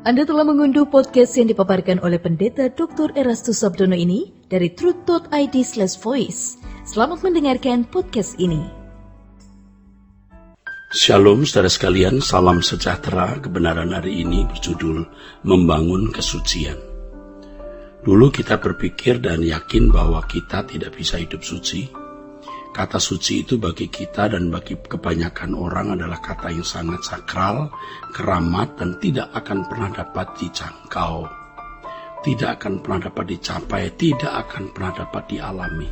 Anda telah mengunduh podcast yang dipaparkan oleh Pendeta Dr. Erastus Sabdono ini dari truth.id/voice. Selamat mendengarkan podcast ini. Shalom saudara sekalian, salam sejahtera. Kebenaran hari ini berjudul Membangun Kesucian. Dulu kita berpikir dan yakin bahwa kita tidak bisa hidup suci. Kata suci itu bagi kita dan bagi kebanyakan orang adalah kata yang sangat sakral, keramat, dan tidak akan pernah dapat dijangkau. Tidak akan pernah dapat dicapai, tidak akan pernah dapat dialami.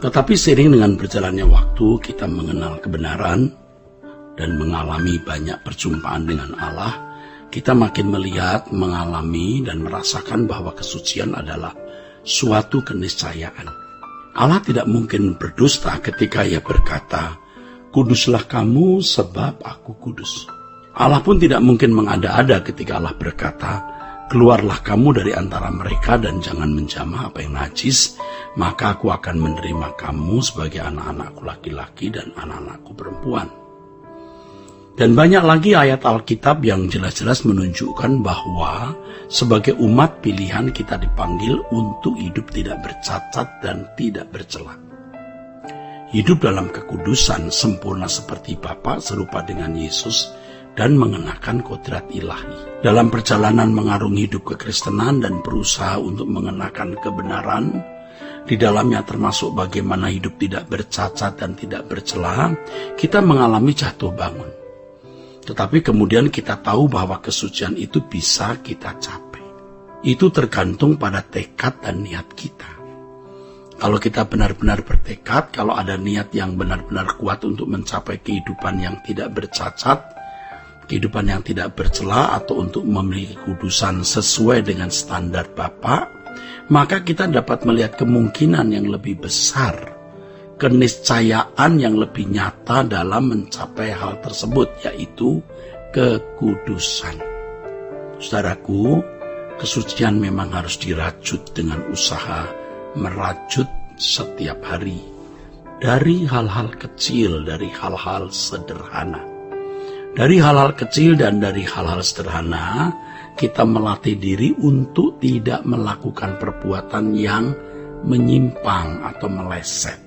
Tetapi seiring dengan berjalannya waktu, kita mengenal kebenaran dan mengalami banyak perjumpaan dengan Allah, kita makin melihat, mengalami, dan merasakan bahwa kesucian adalah suatu keniscayaan. Allah tidak mungkin berdusta ketika Ia berkata, "Kuduslah kamu sebab aku kudus." Allah pun tidak mungkin mengada-ada ketika Allah berkata, "Keluarlah kamu dari antara mereka dan jangan menjamah apa yang najis, maka aku akan menerima kamu sebagai anak-anakku laki-laki dan anak-anakku perempuan." Dan banyak lagi ayat Alkitab yang jelas-jelas menunjukkan bahwa sebagai umat pilihan kita dipanggil untuk hidup tidak bercacat dan tidak bercela. Hidup dalam kekudusan sempurna seperti Bapa, serupa dengan Yesus, dan mengenakan kodrat ilahi. Dalam perjalanan mengarungi hidup kekristenan dan berusaha untuk mengenakan kebenaran, di dalamnya termasuk bagaimana hidup tidak bercacat dan tidak bercela, kita mengalami jatuh bangun. Tetapi kemudian kita tahu bahwa kesucian itu bisa kita capai. Itu tergantung pada tekad dan niat kita. Kalau kita benar-benar bertekad, kalau ada niat yang benar-benar kuat untuk mencapai kehidupan yang tidak bercacat, kehidupan yang tidak bercela, atau untuk memiliki kudusan sesuai dengan standar Bapa, maka kita dapat melihat kemungkinan yang lebih besar, keniscayaan yang lebih nyata dalam mencapai hal tersebut, yaitu kekudusan. Saudaraku, kesucian memang harus dirajut dengan usaha merajut setiap hari. Dari hal-hal kecil, dari hal-hal sederhana. Dari hal-hal kecil dan dari hal-hal sederhana, kita melatih diri untuk tidak melakukan perbuatan yang menyimpang atau meleset.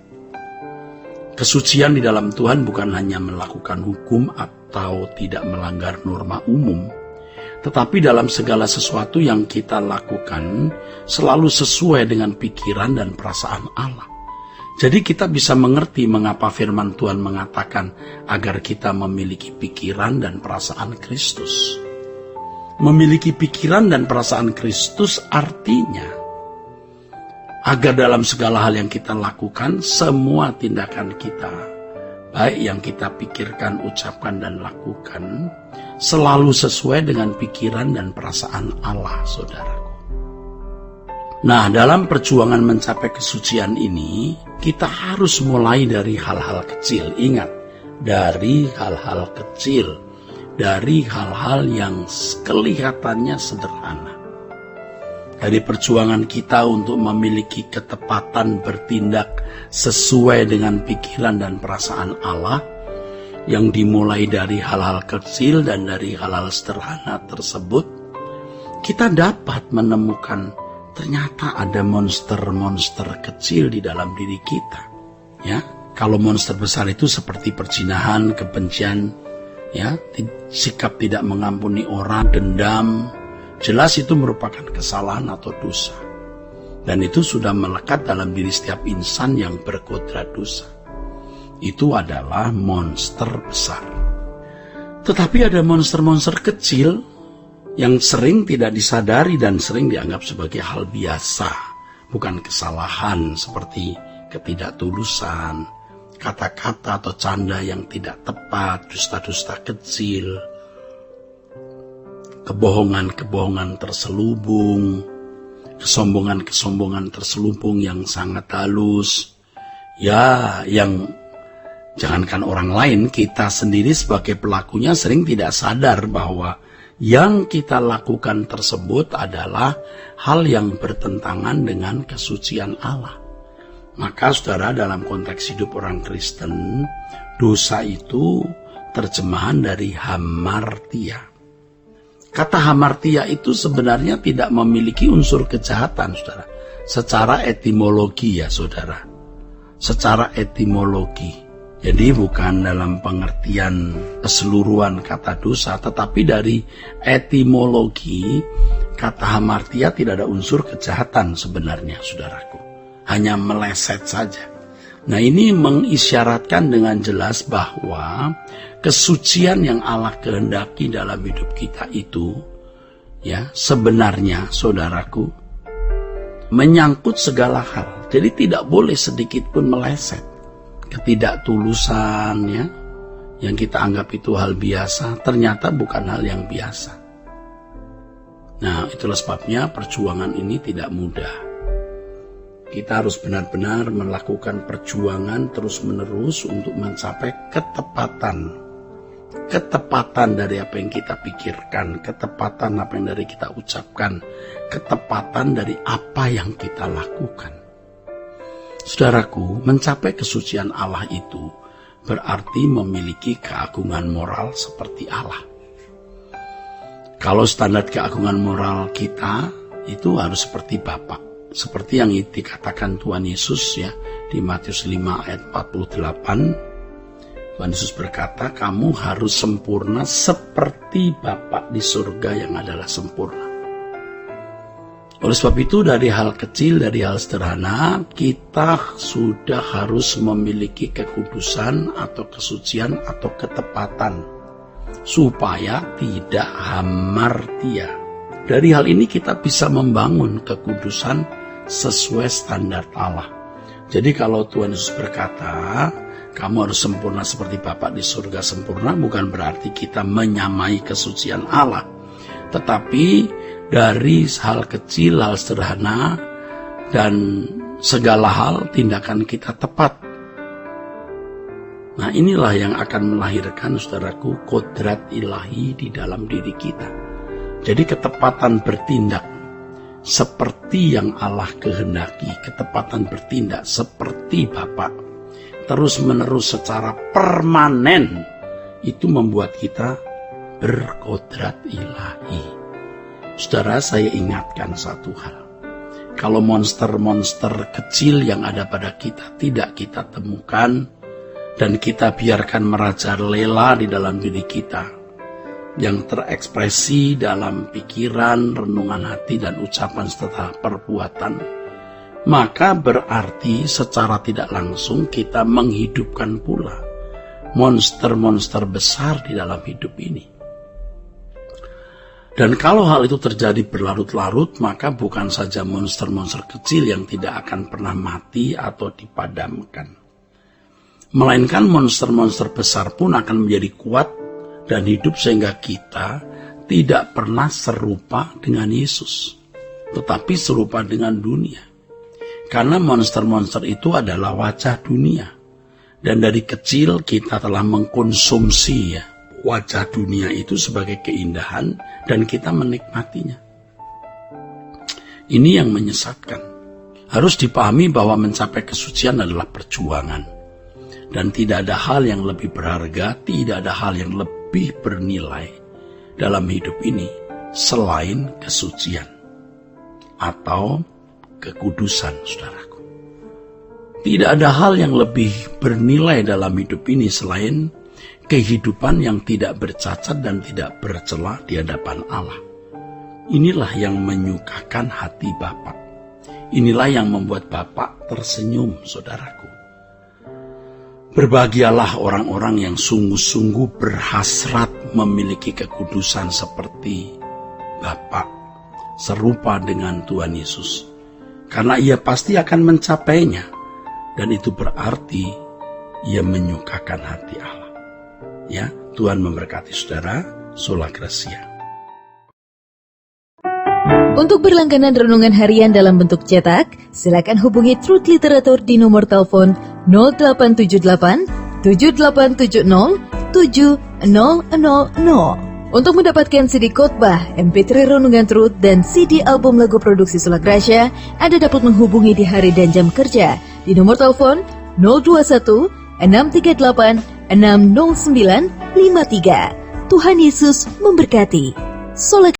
Kesucian di dalam Tuhan bukan hanya melakukan hukum atau tidak melanggar norma umum, tetapi dalam segala sesuatu yang kita lakukan selalu sesuai dengan pikiran dan perasaan Allah. Jadi kita bisa mengerti mengapa firman Tuhan mengatakan agar kita memiliki pikiran dan perasaan Kristus. Memiliki pikiran dan perasaan Kristus artinya agar dalam segala hal yang kita lakukan, semua tindakan kita, baik yang kita pikirkan, ucapkan, dan lakukan, selalu sesuai dengan pikiran dan perasaan Allah, saudaraku. Nah, dalam perjuangan mencapai kesucian ini, kita harus mulai dari hal-hal kecil. Ingat, dari hal-hal kecil, dari hal-hal yang kelihatannya sederhana. Dari perjuangan kita untuk memiliki ketepatan bertindak sesuai dengan pikiran dan perasaan Allah, yang dimulai dari hal-hal kecil dan dari hal-hal sederhana tersebut, kita dapat menemukan ternyata ada monster-monster kecil di dalam diri kita. Ya, kalau monster besar itu seperti perzinahan, kebencian, ya, sikap tidak mengampuni orang, dendam. Jelas itu merupakan kesalahan atau dosa. Dan itu sudah melekat dalam diri setiap insan yang berkodrat dosa. Itu adalah monster besar. Tetapi ada monster-monster kecil yang sering tidak disadari dan sering dianggap sebagai hal biasa. Bukan kesalahan seperti ketidaktulusan, kata-kata atau canda yang tidak tepat, dusta-dusta kecil, kebohongan-kebohongan terselubung, kesombongan-kesombongan terselubung yang sangat halus. Ya, yang jangankan orang lain, kita sendiri sebagai pelakunya sering tidak sadar bahwa yang kita lakukan tersebut adalah hal yang bertentangan dengan kesucian Allah. Maka saudara, dalam konteks hidup orang Kristen, dosa itu terjemahan dari hamartia. Kata hamartia itu sebenarnya tidak memiliki unsur kejahatan, saudara. Secara etimologi ya, saudara. Secara etimologi. Jadi bukan dalam pengertian keseluruhan kata dosa, tetapi dari etimologi kata hamartia tidak ada unsur kejahatan sebenarnya, saudaraku. Hanya meleset saja. Nah, ini mengisyaratkan dengan jelas bahwa kesucian yang Allah kehendaki dalam hidup kita itu, ya, sebenarnya, saudaraku, menyangkut segala hal. Jadi tidak boleh sedikit pun meleset. Ketidaktulusan, ya, yang kita anggap itu hal biasa, ternyata bukan hal yang biasa. Nah, itulah sebabnya perjuangan ini tidak mudah. Kita harus benar-benar melakukan perjuangan terus-menerus untuk mencapai ketepatan. Ketepatan dari apa yang kita pikirkan, ketepatan apa yang dari kita ucapkan, ketepatan dari apa yang kita lakukan. Saudaraku, mencapai kesucian Allah itu berarti memiliki keagungan moral seperti Allah. Kalau standar keagungan moral kita itu harus seperti Bapa. Seperti yang dikatakan Tuhan Yesus ya di Matius 5 ayat 48. Tuhan Yesus berkata, kamu harus sempurna seperti Bapa di surga yang adalah sempurna. Oleh sebab itu dari hal kecil, dari hal sederhana, kita sudah harus memiliki kekudusan atau kesucian atau ketepatan supaya tidak hamartia. Dari hal ini kita bisa membangun kekudusan sesuai standar Allah. Jadi kalau Tuhan Yesus berkata, kamu harus sempurna seperti Bapa di surga sempurna, bukan berarti kita menyamai kesucian Allah. Tetapi dari hal kecil, hal sederhana, dan segala hal tindakan kita tepat. Nah, inilah yang akan melahirkan, saudaraku, kodrat ilahi di dalam diri kita. Jadi ketepatan bertindak seperti yang Allah kehendaki, ketepatan bertindak seperti Bapa, terus-menerus secara permanen, itu membuat kita berkodrat ilahi. Saudara, saya ingatkan satu hal. Kalau monster-monster kecil yang ada pada kita tidak kita temukan dan kita biarkan merajalela di dalam diri kita, yang terekspresi dalam pikiran, renungan hati, dan ucapan serta perbuatan, maka berarti secara tidak langsung kita menghidupkan pula monster-monster besar di dalam hidup ini. Dan kalau hal itu terjadi berlarut-larut, maka bukan saja monster-monster kecil yang tidak akan pernah mati atau dipadamkan, melainkan monster-monster besar pun akan menjadi kuat dan hidup sehingga kita tidak pernah serupa dengan Yesus, tetapi serupa dengan dunia. Karena monster-monster itu adalah wajah dunia. Dan dari kecil kita telah mengkonsumsi ya, wajah dunia itu sebagai keindahan dan kita menikmatinya. Ini yang menyesatkan. Harus dipahami bahwa mencapai kesucian adalah perjuangan. Dan tidak ada hal yang lebih berharga, tidak ada hal yang lebih bernilai dalam hidup ini selain kesucian atau kekudusan, saudaraku. Tidak ada hal yang lebih bernilai dalam hidup ini selain kehidupan yang tidak bercacat dan tidak bercela di hadapan Allah. Inilah yang menyukakan hati Bapa. Inilah yang membuat Bapa tersenyum, saudaraku. Berbahagialah orang-orang yang sungguh-sungguh berhasrat memiliki kekudusan seperti Bapa, serupa dengan Tuhan Yesus. Karena ia pasti akan mencapainya, dan itu berarti ia menyukakan hati Allah. Ya, Tuhan memberkati saudara. Sola Gracia. Untuk berlangganan renungan harian dalam bentuk cetak, silakan hubungi Truth Literatur di nomor telepon 0878 7870 7000. Untuk mendapatkan CD khotbah, MP3 renungan Truth, dan CD album lagu produksi Sola Gracia, Anda dapat menghubungi di hari dan jam kerja di nomor telepon 021 638 60953. Tuhan Yesus memberkati. Sola